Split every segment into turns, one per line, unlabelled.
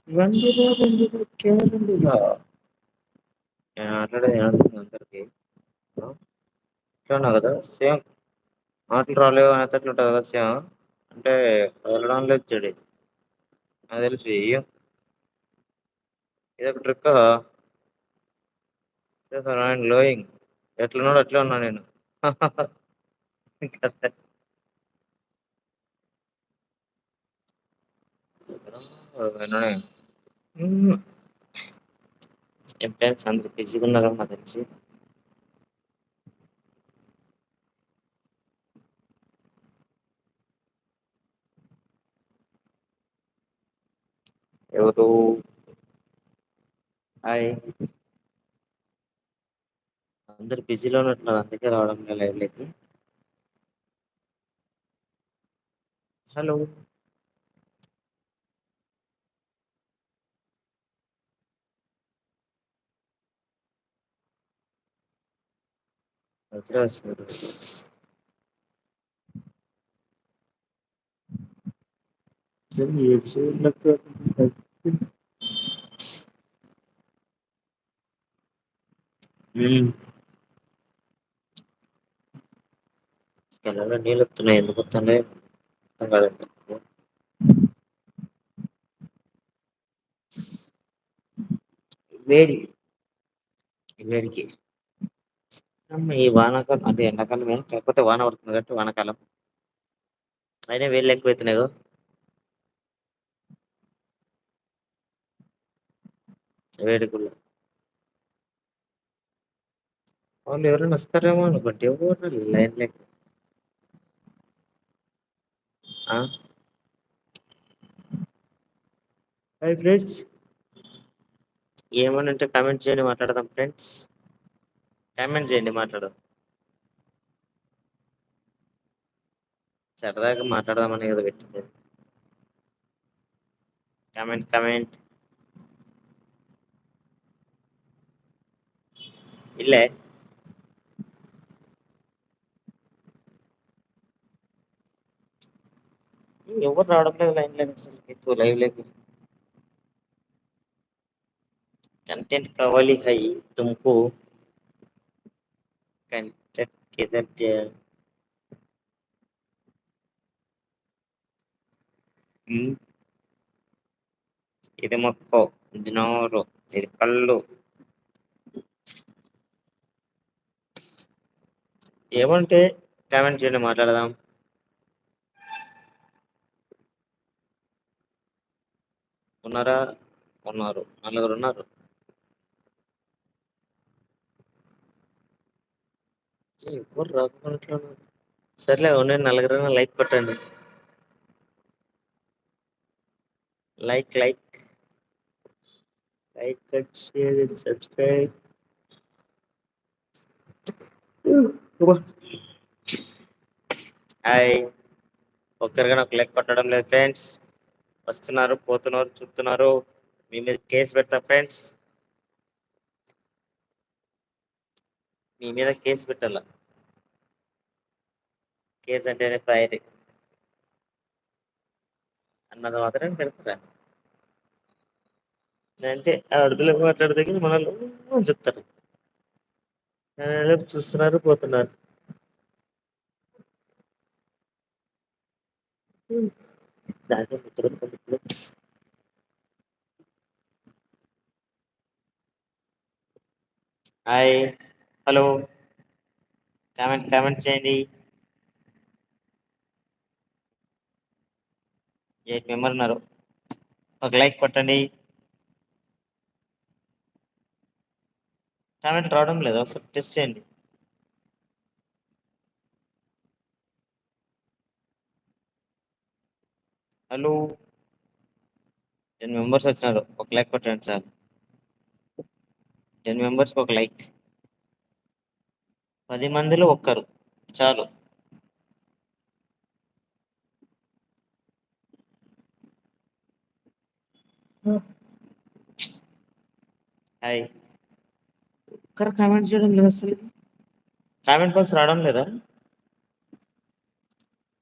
రండిరా రండిరా కేవలండిరా నేను మాట్లాడేది ఏమవుతుంది అందరికి ఇట్లా ఉన్నా కదా సేమ్ మాటలు రాలేవు అనేటట్లు ఉంటుంది కదా సేమ్ అంటే వెళ్ళడం లేదు చెడి నాకు తెలిసి ఇదొక ట్రిక్ గ్లోయింగ్ ఎట్లున్నాడు అట్లే ఉన్నా నేను విననే ఏం ఫ్రెండ్స్ అందరు బిజీగా ఉన్నారా నాకు తెలిసి ఎవరు హాయ్ అందరు బిజీలో ఉన్నట్టున్నారు అందుకే రావడం లేదు లైవ్లోకి హలో ఎక్కడ వస్తున్నారు కళ్ళలో నీళ్ళు వస్తున్నాయి ఎందుకు వస్తున్నాయి అర్థం కాలేదు వేడి వేడికి ఈ వానాకాలం అంటే ఎండాకాలమే కాకపోతే వాన పడుతుంది కాబట్టి వానాకాలం అయినా వేళ్ళు ఎక్కువైతున్నాయి కదా వేడికులు వాళ్ళు ఎవరైనా వస్తారేమో అనుకుంటే ఎవరు లైన్ లెక్క హాయ్ ఫ్రెండ్స్ ఏమని అంటే కామెంట్ చేయండి మాట్లాడదాం ఫ్రెండ్స్ కామెంట్ చేయండి మాట్లాడదాం సరదాగా మాట్లాడదామని కదా పెట్టింది కామెంట్ కామెంట్ ఇల్లే ఎవరు రావడం లేదు లైన్ లైన్ ఎక్కువ లైవ్ లేకు कंटेंट कावाली है तुमको कंटेंट किधर जाए ఇది మొక్క ఇది నోరు ఇది కళ్ళు ఏమంటే కామెంట్ చేయండి మాట్లాడదాం ఉన్నారా ఉన్నారు నలుగురు ఉన్నారు ఎవరు రాకున్నట్లు సర్లే నేను నలుగురైనా లైక్ కొట్టండి like like like share and subscribe hi ఒక్కరిగా నాకు లైక్ కొట్టడం లేదు ఫ్రెండ్స్ వస్తున్నారు పోతున్నారు చూస్తున్నారు మీ మీద కేసు పెడతా ఫ్రెండ్స్ మీ మీద కేసు పెట్టాల కేసు అంటేనే ఫైర్ అన్నది మాత్రం పెడతారా అంతే ఆడపిల్ల మాట్లాడితే మనల్ని చెప్తారు చూస్తున్నారు పోతున్నారు హాయ్ హలో కామెంట్ కామెంట్ చేయండి 8 మెంబర్ ఉన్నారు ఒక లైక్ కొట్టండి కామెంట్ రావడం లేదు ఒకసారి టెస్ట్ చేయండి హలో 10 మెంబర్స్ వచ్చినారు ఒక లైక్ కొట్టండి సార్ 10 మెంబర్స్ ఒక లైక్ 10 మందిలో ఒక్కరు చాలు హాయ్ ఒక్కరు కామెంట్ చేయడం లేదు అసలు కామెంట్ బాక్స్ రావడం లేదా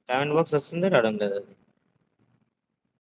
కామెంట్ బాక్స్ వస్తుంది రావడం లేదు